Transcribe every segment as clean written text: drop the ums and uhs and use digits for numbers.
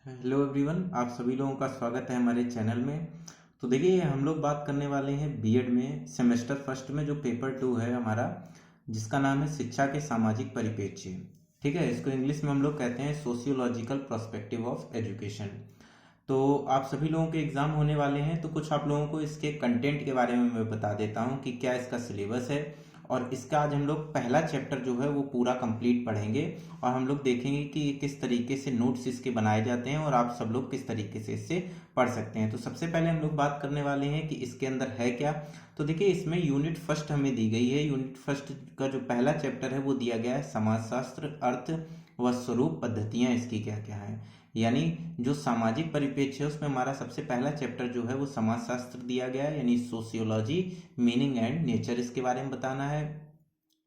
Hello everyone, आप सभी लोगों का स्वागत है हमारे चैनल में। तो देखिए, हम लोग बात करने वाले हैं बीएड में सेमेस्टर फर्स्ट में जो पेपर 2 है हमारा, जिसका नाम है शिक्षा के सामाजिक परिप्रेक्ष्य। ठीक है, इसको इंग्लिश में हम लोग कहते हैं सोशियोलॉजिकल पर्सपेक्टिव ऑफ एजुकेशन। तो आप सभी लोगों के एग्जाम होने वाले हैं, तो कुछ आप लोगों को इसके कंटेंट के बारे में मैं बता देता हूँ कि क्या इसका सिलेबस है। और इसका आज हम लोग पहला चैप्टर जो है वो पूरा कंप्लीट पढ़ेंगे और हम लोग देखेंगे कि किस तरीके से नोट्स इसके बनाए जाते हैं और आप सब लोग किस तरीके से इससे पढ़ सकते हैं। तो सबसे पहले हम लोग बात करने वाले हैं कि इसके अंदर है क्या। तो देखिए, इसमें यूनिट फर्स्ट हमें दी गई है। यूनिट फर्स्ट का जो पहला चैप्टर है वो दिया गया है समाजशास्त्र, अर्थ व स्वरूप पद्धतियां इसकी क्या क्या है। यानी जो सामाजिक परिप्रेक्ष्य है उसमें हमारा सबसे पहला चैप्टर जो है वो समाजशास्त्र दिया गया है, यानी सोशियोलॉजी, मीनिंग एंड नेचर, इसके बारे में बताना है।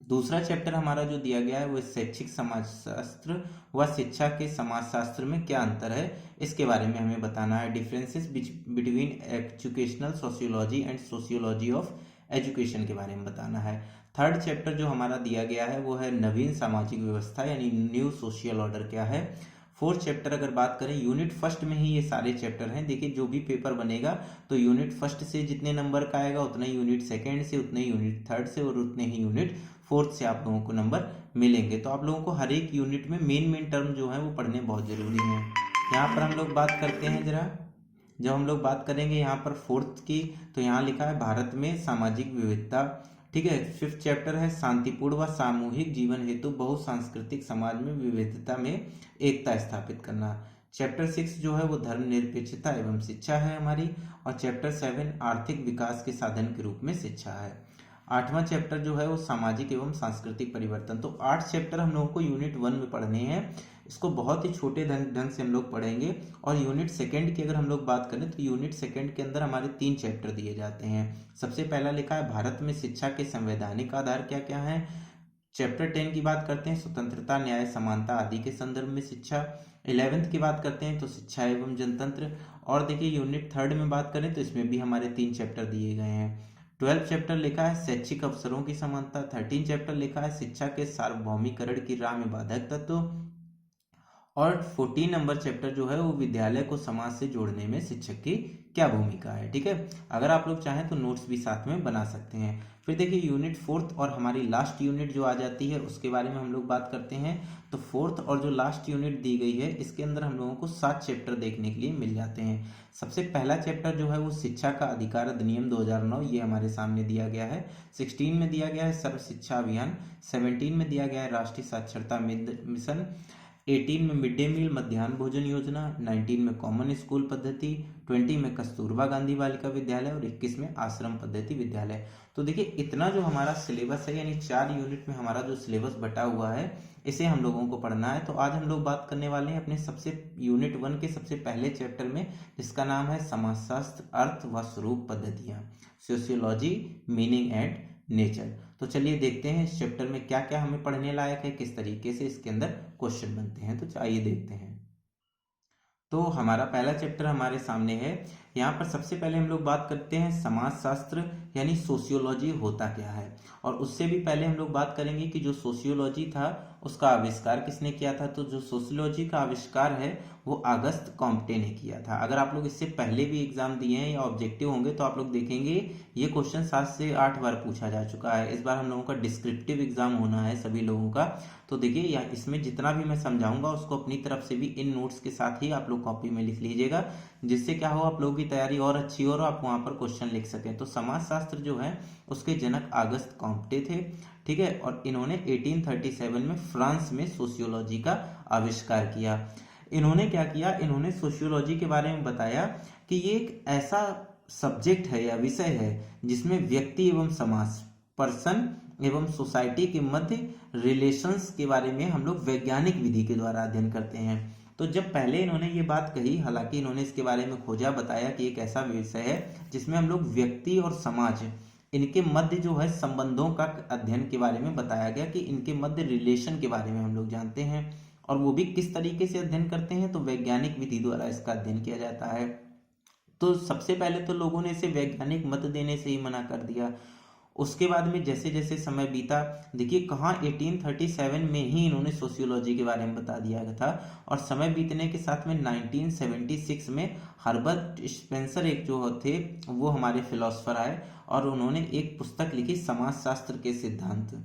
दूसरा चैप्टर हमारा जो दिया गया है वो शैक्षिक समाजशास्त्र व शिक्षा के समाजशास्त्र में क्या अंतर है, इसके बारे में हमें बताना है। Differences between educational sociology and sociology of education के बारे में बताना है। थर्ड चैप्टर जो हमारा दिया गया है वो है नवीन सामाजिक व्यवस्था, यानी न्यू सोशल ऑर्डर क्या है। फोर्थ चैप्टर अगर बात करें, यूनिट फर्स्ट में ही ये सारे चैप्टर हैं। देखिए, जो भी पेपर बनेगा तो यूनिट फर्स्ट से जितने नंबर का आएगा उतना ही यूनिट सेकंड से, उतने ही यूनिट थर्ड से और उतने ही यूनिट फोर्थ से आप लोगों को नंबर मिलेंगे। तो आप लोगों को हर एक यूनिट में मेन मेन टर्म जो है वो पढ़ने बहुत जरूरी है। यहाँ पर हम लोग बात करते हैं जरा, जब हम लोग बात करेंगे यहाँ पर फोर्थ की, तो यहाँ लिखा है भारत में सामाजिक विविधता। ठीक है, फिफ्थ चैप्टर है शांतिपूर्ण व सामूहिक जीवन हेतु बहुसांस्कृतिक समाज में विविधता में एकता स्थापित करना। चैप्टर 6 जो है वो धर्मनिरपेक्षता एवं शिक्षा है हमारी। और चैप्टर 7 आर्थिक विकास के साधन के रूप में शिक्षा है। आठवां चैप्टर जो है वो सामाजिक एवं सांस्कृतिक परिवर्तन। तो 8 चैप्टर हम लोगों को यूनिट 1 में पढ़ने हैं। इसको बहुत ही छोटे ढंग से हम लोग पढ़ेंगे। और यूनिट सेकंड की अगर हम लोग बात करें तो यूनिट सेकंड के अंदर हमारे 3 चैप्टर दिए जाते हैं। सबसे पहला लिखा है भारत में शिक्षा के संवैधानिक आधार क्या क्या है। चैप्टर 10 की बात करते हैं स्वतंत्रता, न्याय, समानता आदि के संदर्भ में शिक्षा। 11th की बात करते हैं तो शिक्षा एवं जनतंत्र। और देखिए, यूनिट थर्ड में बात करें तो इसमें भी हमारे 3 चैप्टर दिए गए हैं। 12 चैप्टर लिखा है शैक्षिक अवसरों की समानता। 13 चैप्टर लिखा है शिक्षा के सार्वभौमिकरण की राह में बाधक तत्व। और 14 नंबर चैप्टर जो है वो विद्यालय को समाज से जोड़ने में शिक्षक की क्या भूमिका है। ठीक है, अगर आप लोग चाहें तो नोट्स भी साथ में बना सकते हैं। फिर देखिए, यूनिट फोर्थ और हमारी लास्ट यूनिट जो आ जाती है उसके बारे में हम लोग बात करते हैं। तो फोर्थ और जो लास्ट यूनिट दी गई है इसके अंदर हम लोगों को 7 चैप्टर देखने के लिए मिल जाते हैं। सबसे पहला चैप्टर जो है वो शिक्षा का अधिकार अधिनियम 2009, ये हमारे सामने दिया गया है। 16 में दिया गया है सर्व शिक्षा अभियान। 17 में दिया गया है राष्ट्रीय साक्षरता मिशन। 18 में मिड डे मील मध्याह्न भोजन योजना। 19 में कॉमन स्कूल पद्धति। 20 में कस्तूरबा गांधी बालिका विद्यालय। और 21 में आश्रम पद्धति विद्यालय। तो देखिए, इतना जो हमारा सिलेबस है, यानी 4 यूनिट में हमारा जो सिलेबस बटा हुआ है, इसे हम लोगों को पढ़ना है। तो आज हम लोग बात करने वाले हैं अपने सबसे यूनिट 1 के सबसे पहले चैप्टर में, जिसका नाम है समाजशास्त्र, अर्थ व स्वरूप पद्धतियां, सोशियोलॉजी, मीनिंग एंड नेचर। तो चलिए देखते हैं इस चैप्टर में क्या क्या हमें पढ़ने लायक है, किस तरीके से इसके अंदर क्वेश्चन बनते हैं। तो आइए देखते हैं। तो हमारा पहला चैप्टर हमारे सामने है। यहाँ पर सबसे पहले हम लोग बात करते हैं समाजशास्त्र, यानी सोशियोलॉजी होता क्या है। और उससे भी पहले हम लोग बात करेंगे कि जो सोशियोलॉजी था उसका आविष्कार किसने किया था। तो जो सोशियोलॉजी का आविष्कार है वो अगस्त कॉम्टे ने किया था। अगर आप लोग इससे पहले भी एग्जाम दिए हैं या ऑब्जेक्टिव होंगे तो आप लोग देखेंगे ये क्वेश्चन 7 से 8 बार पूछा जा चुका है। इस बार हम लोगों का डिस्क्रिप्टिव एग्जाम होना है सभी लोगों का। तो देखिए, यहाँ इसमें जितना भी मैं समझाऊंगा उसको अपनी तरफ से भी इन नोट्स के साथ ही आप लोग कॉपी में लिख लीजिएगा, जिससे क्या हो आप लोगों की तैयारी और अच्छी हो और आप वहां पर क्वेश्चन लिख सकें। तो समाजशास्त्र जो है उसके जनक अगस्त कॉम्टे थे। ठीक है, और इन्होंने 1837 में फ्रांस में सोशियोलॉजी का आविष्कार किया। इन्होंने क्या किया, इन्होंने सोशियोलॉजी के बारे में बताया कि ये एक ऐसा सब्जेक्ट है या विषय है जिसमें व्यक्ति एवं समाज, पर्सन एवं सोसाइटी के मध्य रिलेशंस के बारे में हम लोग वैज्ञानिक विधि के द्वारा अध्ययन करते हैं। तो जब पहले इन्होंने ये बात कही, हालांकि इन्होंने इसके बारे में खोजा, बताया कि एक ऐसा विषय है जिसमें हम लोग व्यक्ति और समाज, इनके मध्य जो है संबंधों का अध्ययन के बारे में बताया गया, कि इनके मध्य रिलेशन के बारे में हम लोग जानते हैं। और वो भी किस तरीके से अध्ययन करते हैं, तो वैज्ञानिक विधि द्वारा इसका अध्ययन किया जाता है। तो सबसे पहले तो लोगों ने इसे वैज्ञानिक मत देने से ही मना कर दिया। उसके बाद में जैसे जैसे समय बीता, देखिए कहाँ 1837 में ही इन्होंने सोशियोलॉजी के बारे में बता दिया था, और समय बीतने के साथ में 1976 में हर्बर्ट स्पेंसर एक जो थे वो हमारे फिलोसफर आए, और उन्होंने एक पुस्तक लिखी समाजशास्त्र के सिद्धांत।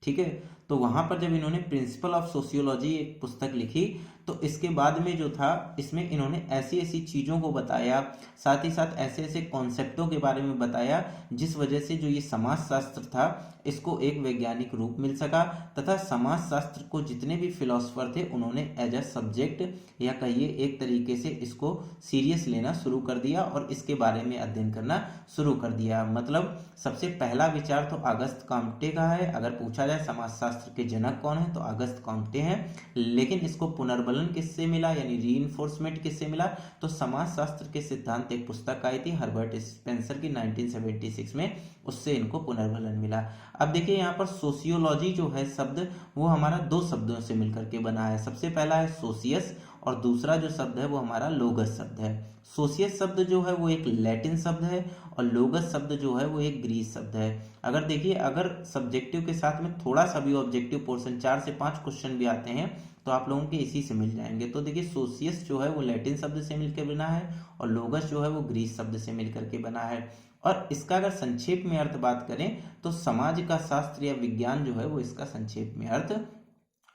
ठीक है, तो वहां पर जब इन्होंने प्रिंसिपल ऑफ सोशियोलॉजी एक पुस्तक लिखी, तो इसके बाद में जो था इसमें इन्होंने ऐसी ऐसी चीज़ों को बताया, साथ ही साथ ऐसे ऐसे कॉन्सेप्टों के बारे में बताया, जिस वजह से जो ये समाजशास्त्र था इसको एक वैज्ञानिक रूप मिल सका, तथा समाजशास्त्र को जितने भी फिलोसफर थे उन्होंने एज अ सब्जेक्ट या कहिए एक तरीके से इसको सीरियस लेना शुरू कर दिया और इसके बारे में अध्ययन करना शुरू कर दिया। मतलब सबसे पहला विचार तो अगस्त कॉम्टे का है। अगर पूछा जाए समाजशास्त्र के जनक कौन है तो अगस्त कॉम्टे हैं, लेकिन इसको पुनर्बलन किससे मिला यानी रीइंफोर्समेंट किससे मिला, तो समाजशास्त्र के सिद्धांत एक पुस्तक आई थी हर्बर्ट स्पेंसर की 1976 में, उससे इनको पुनर्बलन मिला। अब देखिए यहाँ पर सोशियोलॉजी जो है शब्द वो हमारा दो शब्दों से मिलकर के बना है। सबसे पहला है सोशियस और दूसरा जो शब्द है वो हमारा लोगस शब्द है। सोशियस शब्द जो है वो एक लैटिन शब्द है और लोगस शब्द जो है वो एक ग्रीक शब्द है। अगर देखिए अगर सब्जेक्टिव के साथ में थोड़ा सा भी ऑब्जेक्टिव पोर्शन 4 से 5 क्वेश्चन भी आते हैं तो आप लोगों के इसी से मिल जाएंगे। तो देखिए सोशियस जो है वो लैटिन शब्द से मिलकर बना है और लोगस जो है वो ग्रीक शब्द से मिलकर के बना है। और इसका अगर संक्षेप में अर्थ बात करें तो समाज का शास्त्र या विज्ञान जो है वो इसका संक्षेप में अर्थ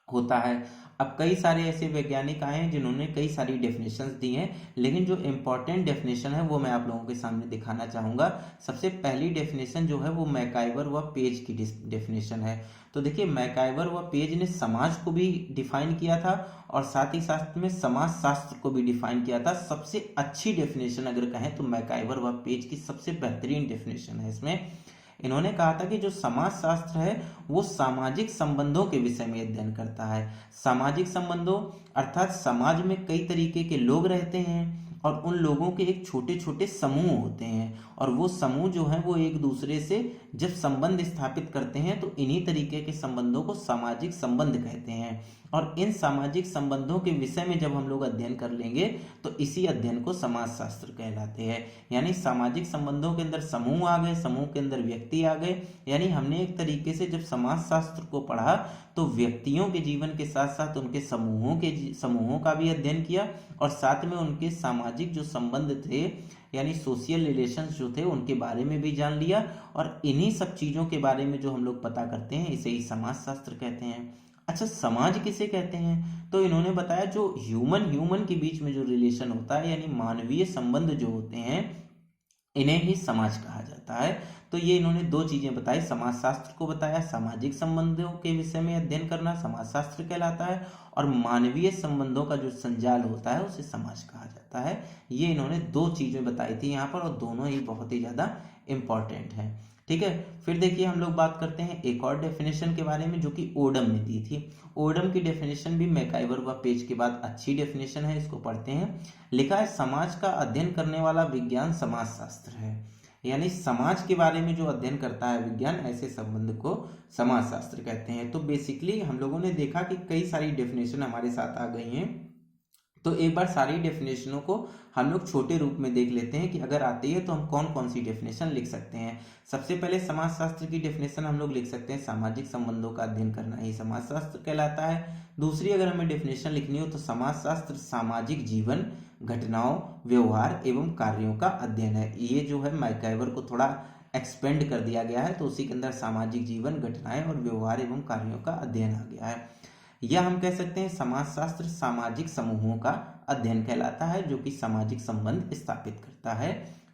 होता है। अब कई सारे ऐसे वैज्ञानिक आए हैं जिन्होंने कई सारी डेफिनेशंस दी हैं, लेकिन जो इम्पोर्टेंट डेफिनेशन है वो मैं आप लोगों के सामने दिखाना चाहूँगा। सबसे पहली डेफिनेशन जो है वो मैकाइवर व पेज की डेफिनेशन है। तो देखिए मैकाइवर व पेज ने समाज को भी डिफाइन किया था और साथ ही साथ में समाज शास्त्र को भी डिफाइन किया था। सबसे अच्छी डेफिनेशन अगर कहें तो मैकाइवर व पेज की सबसे बेहतरीन डेफिनेशन है। इसमें इन्होंने कहा था कि जो समाज शास्त्र है वो सामाजिक संबंधों के विषय में अध्ययन करता है। सामाजिक संबंधों अर्थात समाज में कई तरीके के लोग रहते हैं और उन लोगों के एक छोटे छोटे समूह होते हैं और वो समूह जो है वो एक दूसरे से जब संबंध स्थापित करते हैं तो इन्हीं तरीके के संबंधों को सामाजिक संबंध कहते हैं। और इन सामाजिक संबंधों के विषय में जब हम लोग अध्ययन कर लेंगे तो इसी अध्ययन को समाजशास्त्र कहलाते हैं। यानी सामाजिक संबंधों के अंदर समूह आ गए, समूह के अंदर व्यक्ति आ गए, यानी हमने एक तरीके से जब समाजशास्त्र को पढ़ा तो व्यक्तियों के जीवन के साथ साथ उनके समूहों का भी अध्ययन किया और साथ में उनके सामाजिक जो संबंध थे यानी सोशल रिलेशंस जो थे उनके बारे में भी जान लिया। और इन्हीं सब चीज़ों के बारे में जो हम लोग पता करते हैं इसे ही समाजशास्त्र कहते हैं। अच्छा, समाज किसे कहते हैं तो इन्होंने बताया जो ह्यूमन के बीच में जो रिलेशन होता है यानी मानवीय संबंध जो होते हैं इन्हें ही समाज कहा जाता है। तो ये इन्होंने दो चीजें बताई, समाजशास्त्र को बताया, सामाजिक संबंधों के विषय में अध्ययन करना समाजशास्त्र कहलाता है और मानवीय संबंधों का जो संजाल होता है उसे समाज कहा जाता है। ये इन्होंने दो चीजें बताई थी यहाँ पर और दोनों ही बहुत ही ज्यादा इंपॉर्टेंट हैं। ठीक है, फिर देखिए हम लोग बात करते हैं एक और डेफिनेशन के बारे में जो कि ओडम ने दी थी। ओडम की डेफिनेशन भी मैकाइवर व पेज के बाद अच्छी डेफिनेशन है, इसको पढ़ते हैं। लिखा है समाज का अध्ययन करने वाला विज्ञान समाजशास्त्र है। यानी समाज के बारे में जो अध्ययन करता है विज्ञान, ऐसे संबंध को समाजशास्त्र कहते हैं। तो बेसिकली हम लोगों ने देखा कि कई सारी डेफिनेशन हमारे साथ आ गई हैं, तो एक बार सारी डेफिनेशनों को हम लोग छोटे रूप में देख लेते हैं कि अगर आती है तो हम कौन कौन सी डेफिनेशन लिख सकते हैं। सबसे पहले समाजशास्त्र की डेफिनेशन हम लोग लिख सकते हैं सामाजिक संबंधों का अध्ययन करना ही समाजशास्त्र कहलाता है। दूसरी अगर हमें डेफिनेशन लिखनी हो तो समाजशास्त्र सामाजिक जीवन, घटनाओं, व्यवहार एवं कार्यों का अध्ययन है। ये जो है मैकाइवर को थोड़ा एक्सपेंड कर दिया गया है तो उसी के अंदर सामाजिक जीवन, घटनाएं और व्यवहार एवं कार्यों का अध्ययन आ गया है। या हम कह सकते हैं समाजशास्त्र सामाजिक समूहों का अध्ययन कहलाता है जो कि सामाजिक संबंध स्थापित करता है।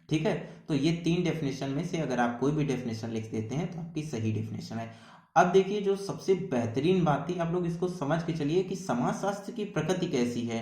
ठीक है, तो ये तीन डेफिनेशन में से अगर आप कोई भी डेफिनेशन लिख देते हैं तो आपकी सही डेफिनेशन है। अब देखिए जो सबसे बेहतरीन बात थी, आप लोग इसको समझ के चलिए कि समाजशास्त्र की प्रकृति कैसी है।